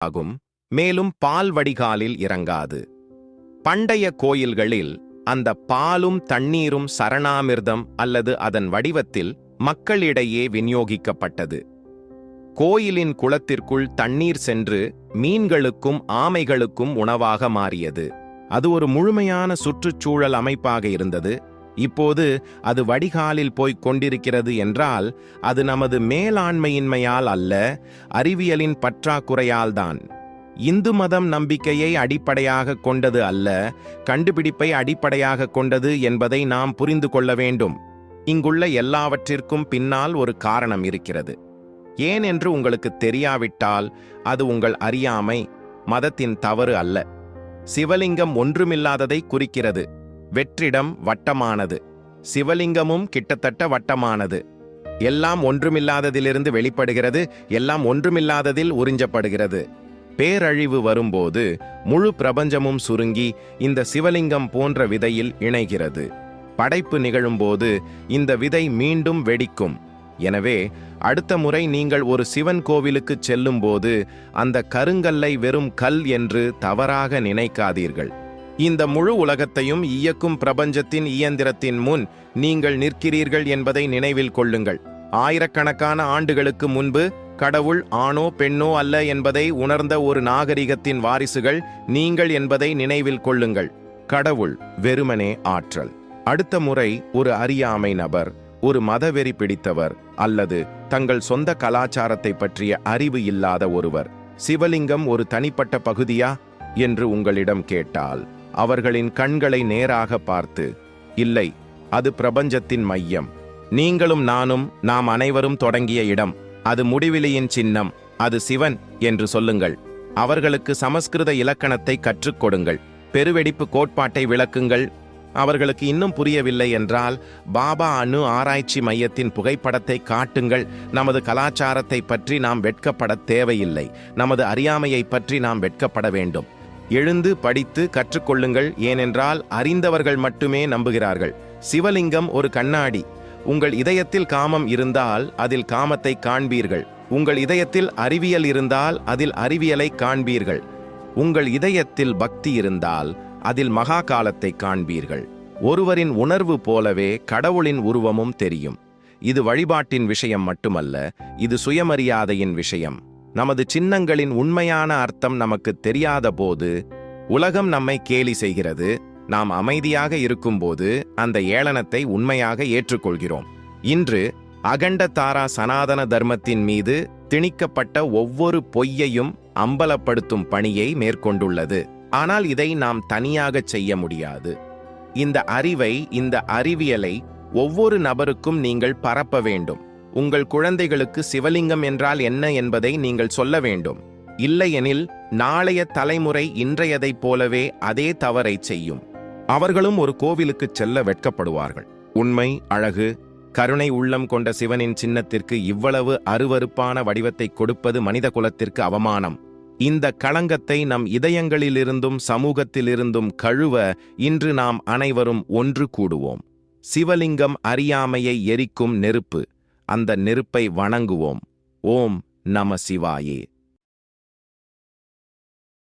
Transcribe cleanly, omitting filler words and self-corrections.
ஆகும், மேலும் பால் வடிகாலில் இறங்காது. பண்டைய கோயில்களில் அந்த பாலும் தண்ணீரும் சரணாமிர்தம் அல்லது அதன் வடிவத்தில் மக்களிடையே விநியோகிக்கப்பட்டது. கோயிலின் குளத்திற்குள் தண்ணீர் சென்று மீன்களுக்கும் ஆமைகளுக்கும் உணவாக மாறியது. அது ஒரு முழுமையான சுற்றுச்சூழல் அமைப்பாக இருந்தது. இப்போது அது வடிகாலில் போய்க் கொண்டிருக்கிறது என்றால் அது நமது மேலாண்மையின்மையால் அல்ல, அறிவியலின் பற்றாக்குறையால்தான். இந்து மதம் நம்பிக்கையை அடிப்படையாக கொண்டது அல்ல, கண்டுபிடிப்பை அடிப்படையாக கொண்டது என்பதை நாம் புரிந்து கொள்ள வேண்டும். இங்குள்ள எல்லாவற்றிற்கும் பின்னால் ஒரு காரணம் இருக்கிறது. ஏன் என்று உங்களுக்கு தெரியாவிட்டால் அது உங்கள் அறியாமை, மதத்தின் தவறு அல்ல. சிவலிங்கம் ஒன்றுமில்லாததை குறிக்கிறது. வெற்றிடம் வட்டமானது, சிவலிங்கமும் கிட்டத்தட்ட வட்டமானது. எல்லாம் ஒன்றுமில்லாததிலிருந்து வெளிப்படுகிறது, எல்லாம் ஒன்றுமில்லாததில் உறிஞ்சப்படுகிறது. பேரழிவு வரும்போது முழு பிரபஞ்சமும் சுருங்கி இந்த சிவலிங்கம் போன்ற விதையில் இணைகிறது. படைப்பு நிகழும்போது இந்த விதை மீண்டும் வெடிக்கும். எனவே அடுத்த முறை நீங்கள் ஒரு சிவன் கோவிலுக்கு செல்லும்போது அந்த கருங்கல்லை வெறும் கல் என்று தவறாக நினைக்காதீர்கள். இந்த முழு உலகத்தையும் இயக்கும் பிரபஞ்சத்தின் இயந்திரத்தின் முன் நீங்கள் நிற்கிறீர்கள் என்பதை நினைவில் கொள்ளுங்கள். ஆயிரக்கணக்கான ஆண்டுகளுக்கு முன்பு கடவுள் ஆணோ பெண்ணோ அல்ல என்பதை உணர்ந்த ஒரு நாகரிகத்தின் வாரிசுகள் நீங்கள் என்பதை நினைவில் கொள்ளுங்கள். கடவுள் வெறுமனே ஆற்றல். அடுத்த முறை ஒரு அறியாமை நபர், ஒரு மதவெறி பிடித்தவர் அல்லது தங்கள் சொந்த கலாச்சாரத்தை பற்றிய அறிவு இல்லாத ஒருவர் சிவலிங்கம் ஒரு தனிப்பட்ட பகுதியா என்று உங்களிடம் கேட்டால், அவர்களின் கண்களை நேராக பார்த்து, இல்லை, அது பிரபஞ்சத்தின் மையம், நீங்களும் நானும், நாம் அனைவரும் தொடங்கிய இடம், அது முடிவிலியின் சின்னம், அது சிவன் என்று சொல்லுங்கள். அவர்களுக்கு சமஸ்கிருத இலக்கணத்தை கற்றுக் கொடுங்கள். பெருவெடிப்பு கோட்பாட்டை விளக்குங்கள். அவர்களுக்கு இன்னும் புரியவில்லை என்றால் பாபா அணு ஆராய்ச்சி மையத்தின் புகைப்படத்தை காட்டுங்கள். நமது கலாச்சாரத்தை பற்றி நாம் வெட்கப்பட தேவையில்லை, நமது அறியாமையை பற்றி நாம் வெட்கப்பட வேண்டும். எழுந்து படித்து கற்றுக்கொள்ளுங்கள், ஏனென்றால் அறிந்தவர்கள் மட்டுமே நம்புகிறார்கள். சிவலிங்கம் ஒரு கண்ணாடி. உங்கள் இதயத்தில் காமம் இருந்தால் அதில் காமத்தை காண்பீர்கள். உங்கள் இதயத்தில் அறிவியல் இருந்தால் அதில் அறிவியலை காண்பீர்கள். உங்கள் இதயத்தில் பக்தி இருந்தால் அதில் மகா காலத்தை காண்பீர்கள். ஒருவரின் உணர்வு போலவே கடவுளின் உருவமும் தெரியும். இது வழிபாட்டின் விஷயம் மட்டுமல்ல, இது சுயமரியாதையின் விஷயம். நமது சின்னங்களின் உண்மையான அர்த்தம் நமக்கு தெரியாத போது உலகம் நம்மை கேலி செய்கிறது. நாம் அமைதியாக இருக்கும்போது அந்த ஏளனத்தை உண்மையாக ஏற்றுக்கொள்கிறோம். இன்று அகண்ட தாரா சனாதன தர்மத்தின் மீது திணிக்கப்பட்ட ஒவ்வொரு பொய்யையும் அம்பலப்படுத்தும் பணியை மேற்கொண்டுள்ளது. ஆனால் இதை நாம் தனியாக செய்ய முடியாது. இந்த அறிவை, இந்த அறிவியலை ஒவ்வொரு நபருக்கும் நீங்கள் பரப்ப வேண்டும். உங்கள் குழந்தைகளுக்கு சிவலிங்கம் என்றால் என்ன என்பதை நீங்கள் சொல்ல வேண்டும். இல்லையெனில் நாளைய தலைமுறை இன்றையதைப் போலவே அதே தவறை செய்யும். அவர்களும் ஒரு கோவிலுக்கு செல்ல வெட்கப்படுவார்கள். உண்மை, அழகு, கருணை உள்ளம் கொண்ட சிவனின் சின்னத்திற்கு இவ்வளவு அருவருப்பான வடிவத்தை கொடுப்பது மனித குலத்திற்கு அவமானம். இந்த களங்கத்தை நம் இதயங்களிலிருந்தும் சமூகத்திலிருந்தும் கழுவ இன்று நாம் அனைவரும் ஒன்று கூடுவோம். சிவலிங்கம் அறியாமையை எரிக்கும் நெருப்பு. அந்த நெருப்பை வணங்குவோம். ஓம் நம சிவாயே.